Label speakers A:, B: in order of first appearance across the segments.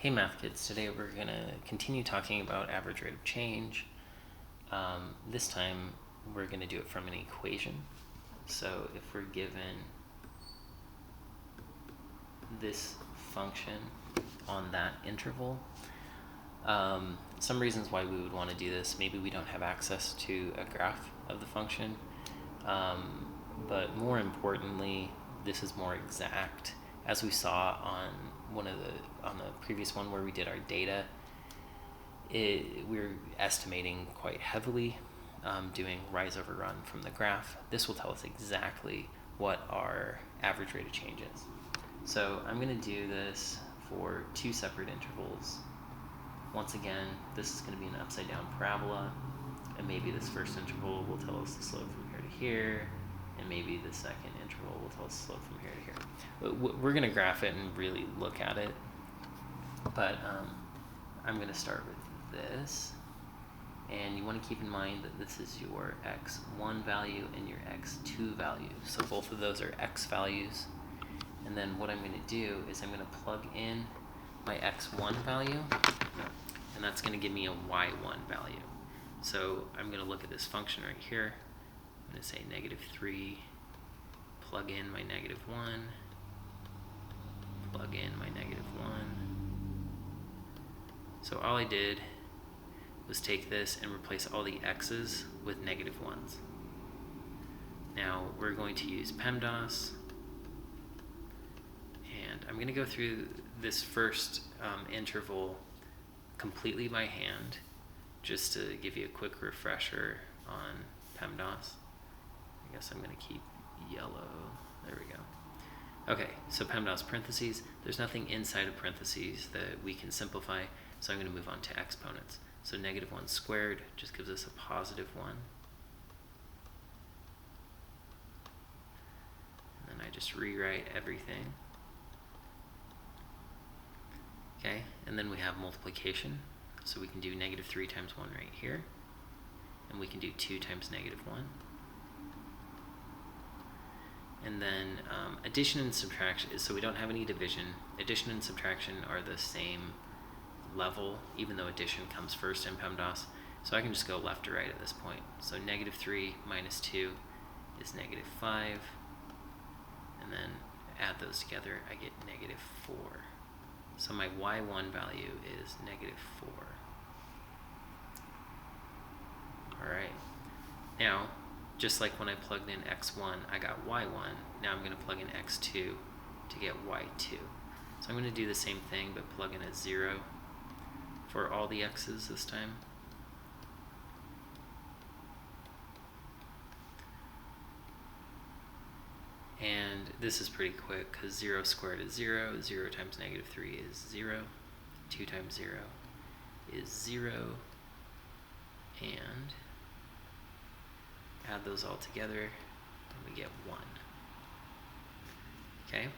A: Hey math kids, today we're going to continue talking about average rate of change. This time we're going to do it from an equation. So if we're given this function on that interval, some reasons why we would want to do this, maybe we don't have access to a graph of the function, but more importantly, this is more exact. As we saw on the previous one where we did our data, we're estimating quite heavily, doing rise over run from the graph. This will tell us exactly what our average rate of change is. So I'm going to do this for two separate intervals. Once again, this is going to be an upside down parabola, and maybe this first interval will tell us the slope from here to here, and maybe the second interval will tell us the slope from here to here. We're going to graph it and really look at it, but I'm going to start with this, and you want to keep in mind that this is your x1 value and your x2 value. So both of those are x values, and then what I'm going to do is I'm going to plug in my x1 value, and that's going to give me a y1 value. So I'm going to look at this function right here. I'm going to say -3, plug in my -1, plug in my -1. So all I did was take this and replace all the x's with -1s. Now we're going to use Pemdas, and I'm going to go through this first interval completely by hand, just to give you a quick refresher on Pemdas. I guess I'm going to keep yellow. There we go. Okay, so Pemdas parentheses. There's nothing inside of parentheses that we can simplify, so I'm going to move on to exponents. So -1 squared just gives us a +1. And then I just rewrite everything. Okay, and then we have multiplication. So we can do -3 times 1 right here, and we can do 2 times -1. And then addition and subtraction, so we don't have any division. Addition and subtraction are the same level, even though addition comes first in Pemdas. So I can just go left to right at this point. So -3 minus 2 is -5, and then add those together, I get -4. So my y1 value is -4. Alright, now, just like when I plugged in x1, I got y1. Now I'm going to plug in x2 to get y2. So I'm going to do the same thing, but plug in a 0 for all the x's this time. And this is pretty quick, because 0 squared is 0, 0 times -3 is 0, 2 times 0 is 0, and add those all together, and we get 1. Okay,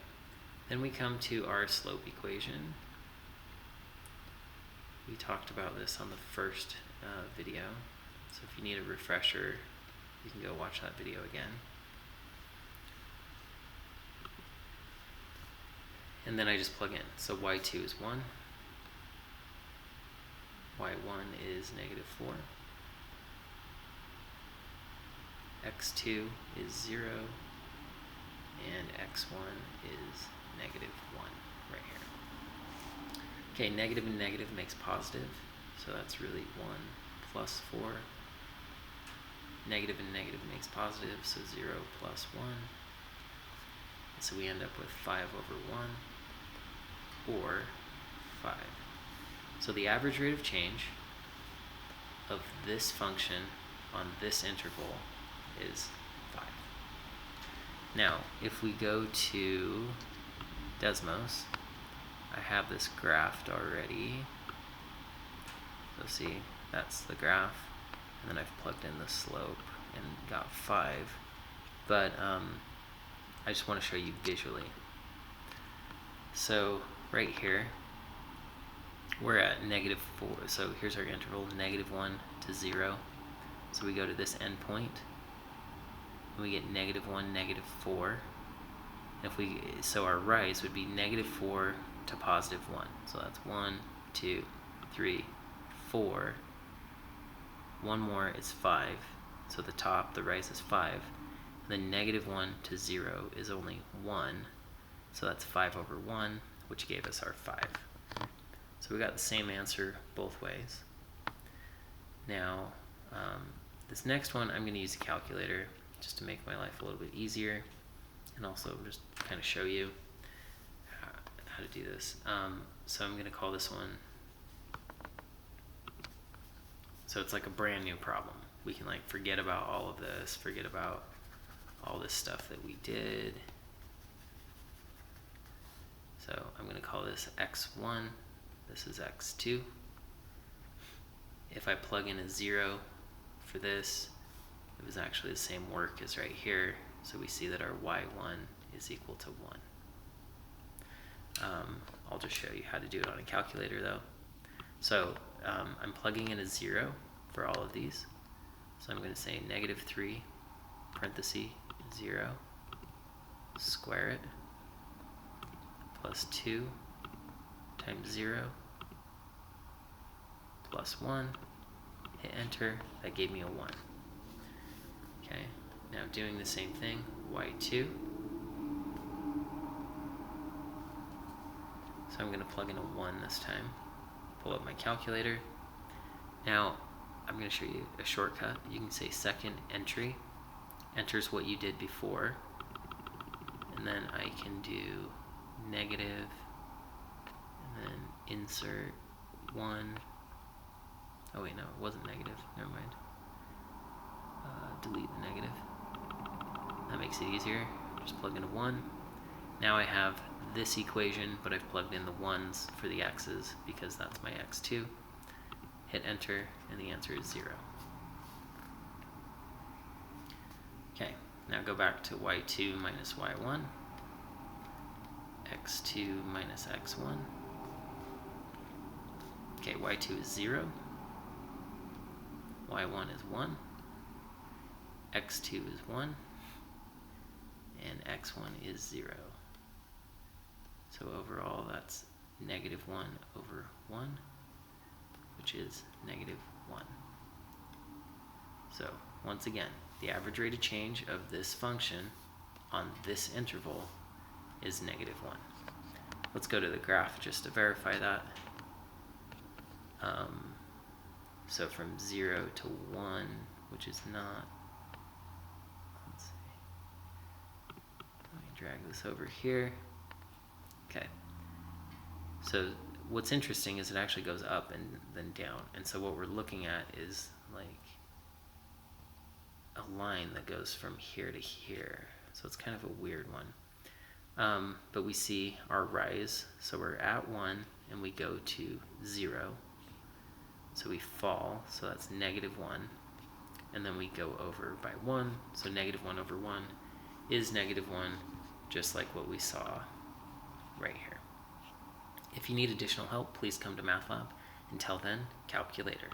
A: then we come to our slope equation. We talked about this on the first video, so if you need a refresher, you can go watch that video again. And then I just plug in. So y2 is 1, y1 is -4, x2 is 0, and x1 is -1 right here. Okay, negative and negative makes positive, so that's really 1 plus 4. Negative and negative makes positive, so 0 plus 1. And so we end up with 5 over 1, or 5. So the average rate of change of this function on this interval is 5. Now, if we go to Desmos, I have this graphed already. So see, that's the graph, and then I've plugged in the slope and got 5. But I just want to show you visually. So right here, we're at -4. So here's our interval, -1 to 0. So we go to this endpoint, and we get -1, -4. So our rise would be -4 to positive 1. So that's 1, 2, 3, 4. One more is 5. So the rise is 5. And then negative 1 to 0 is only 1. So that's 5 over 1, which gave us our 5. So we got the same answer both ways. Now, this next one, I'm going to use a calculator just to make my life a little bit easier, and also just kind of show you how to do this. So I'm going to call this one, so it's like a brand new problem. We can like forget about all of this, forget about all this stuff that we did. So I'm going to call this x1, this is x2. If I plug in a 0 for this, it was actually the same work as right here, so we see that our y1 is equal to 1. I'll just show you how to do it on a calculator though. So I'm plugging in a 0 for all of these. So I'm going to say negative 3, parenthesis, 0, square it, plus 2 times 0, plus 1, hit enter, that gave me a 1. Okay, now doing the same thing, y2. So I'm going to plug in a 1 this time, pull up my calculator. Now I'm going to show you a shortcut. You can say second entry, enters what you did before, and then I can do negative, and then insert 1. Oh wait, no, it wasn't negative, never mind. Delete the negative. That makes it easier. Just plug in a 1. Now I have this equation, but I've plugged in the 1s for the x's because that's my x2. Hit enter, and the answer is 0. Okay, now go back to y2 minus y1, x2 minus x1. Okay, y2 is 0, y1 is 1, x2 is 1, and x1 is 0. So overall, that's negative 1 over 1, which is negative 1. So once again, the average rate of change of this function on this interval is negative 1. Let's go to the graph just to verify that. So from 0 to 1, which is not, let's see, let me drag this over here. Okay, so what's interesting is it actually goes up and then down, and so what we're looking at is like a line that goes from here to here, so it's kind of a weird one. But we see our rise, so we're at 1 and we go to 0, so we fall, so that's negative 1, and then we go over by 1, so negative 1 over 1 is negative 1, just like what we saw right here. If you need additional help, please come to Math Lab. Until then, calculator.